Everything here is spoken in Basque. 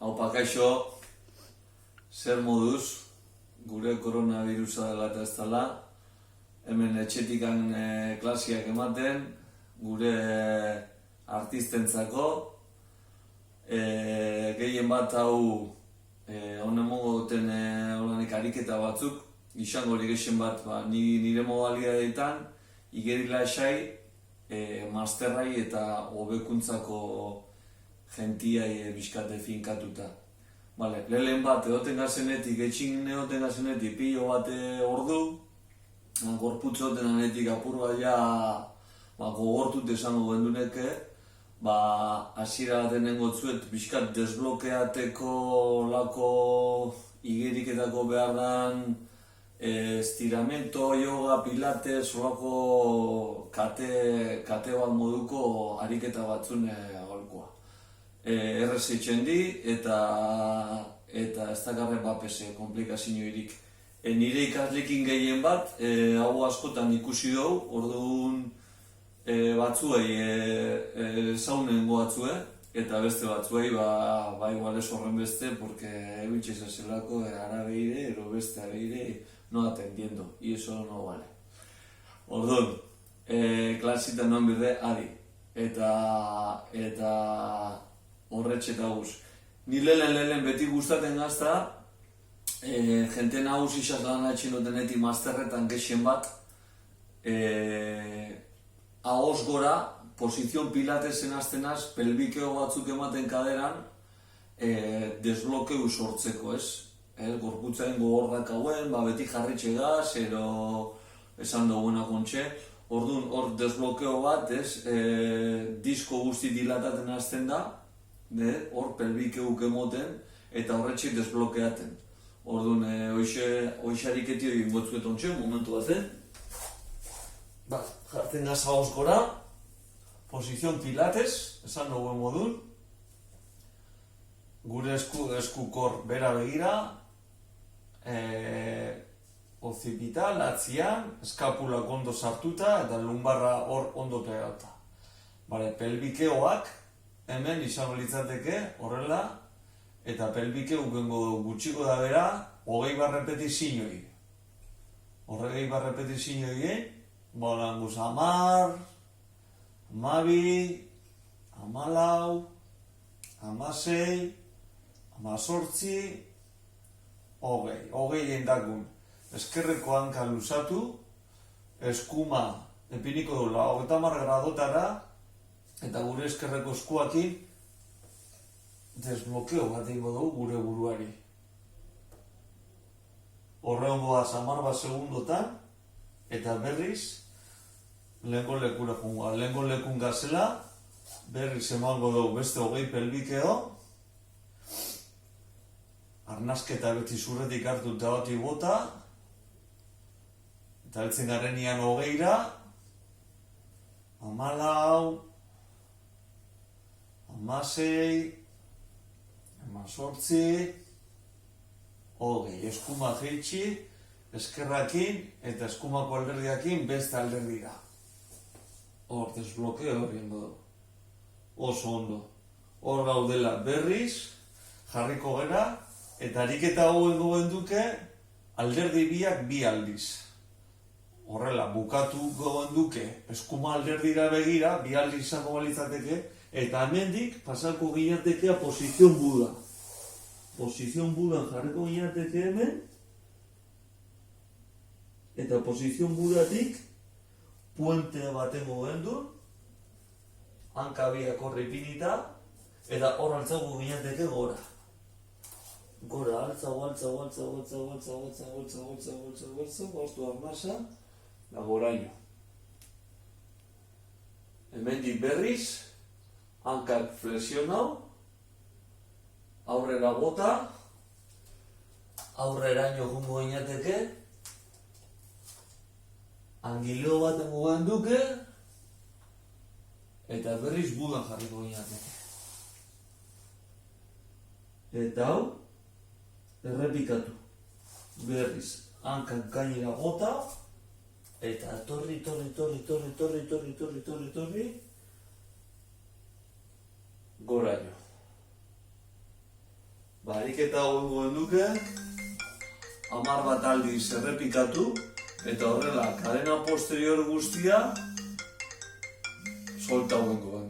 Aupa kaixo, zer moduz, gure koronavirusa dela eta ez dela, hemen etxetikan klasiak ematen, gure artistentzako, gehien bat hau honen mogo duten ariketa batzuk, izango gehien bat nire modalitateetan, igerila esai, masterrai eta hobekuntzako gentiai bizkate finkatuta. Lehen bat egoten gazenetik, etxin egoten gazenetik, pilo bate ordu, gorputz egoten gazenetik apur baila gogortut esango genduneke, hasiera baten engotzuet bizkat desblokeateko lako igeriketako behar dan estiramento, yoga, pilates, olako kate bat moduko ariketa batzun aholkoa. Errezitzen di eta ez dakarren bapese komplikazioirik. Nire ikaslekin gehien bat, hau askotan ikusi dugu, orduan batzuei zaunen goatzue, eta beste batzuei igual ez horren beste, porque ebitxez ezelako arabeire, ero beste arabeire, no atendiendo, y eso no vale. Orduan, klasita noen bide, adi, eta horretxeta guz. Ni lehen beti gustaten gazta, jente nagus izaz lan atxin dutenetik masterretan gexen bat, ahoz gora, pozizion pilatesen aztenaz, pelbikeo batzuk ematen kaderan, desblokeu sortzeko, ez? Gorputzaren gogorrak hauen, beti jarritxe gaz, ero esan duguna kontxe, orduan hor desblokeo bat, ez? Disko guzti dilataten azten da, hor pelbikeuk emoten, eta horretxe desblokeaten. Orduan, hoxe ariketi hori ingotzuet ontxe, momentu baten. Jartzen gaz hauz gora, pozizion pilates, esan duguen modun, gure eskukor bera begira, occipital, latzian, eskapulak ondo sartuta eta lumbarra hor ondo pegauta. Pelbikeoak hemen izango litzateke horrela, eta pelbikeu gengo gutxiko da bera 20 repetizioi. Horre 20 repetizioi, bolanguz 10, 12, 14, 16, 18, 20 jendakun. Eskerreko hanka luzatu, eskuma epiniko duela 30 gradotara, eta gure eskerreko eskuakin desblokeo bat egingo dugu gure buruari. Horreongoa 10 segundotan, eta berriz lehenko lekura jungoa. Lehenko lekun gazela, berriz emango dugu beste 20 pelbikeo, arnasketa beti zurretik hartu eta bati bota, eta heltzen garenian 20ra, 14, 16, 18, 20. Eskuma jeitsi, eskerrakin eta eskumako alderdiakin beste alderdira. Hor, desblokeo hori endo du. Oso ondo. Hor gaudela berriz, jarriko gera, eta ariketa hauen duen duke, alderdi biak bi aldiz. Horrela, bukatu goen duke, eskuma alderdira begira, bi aldiz izango balitzateke, eta hemendik pasako gineatekea pozizion buda. Pozizion budan jarriko gineateke hemen, eta pozizion budatik puente baten goen du, hankabiak horre ipinita, eta hor altzago gineateke gora. Gora, altzago, bostu arnasa, da goraino. Hemendik berriz, hankak flexionau, aurrera bota, aurreraino jungo inateke, angileo baten gogan duke, eta berriz budan jarriko inateke. Eta hau, errepikatu. Berriz, hankak gainera bota, eta torri, goraino. Ariketa hauengo duke, 10 bat aldiz errepikatu, eta horrela, kadena posterior guztia, solta hauengo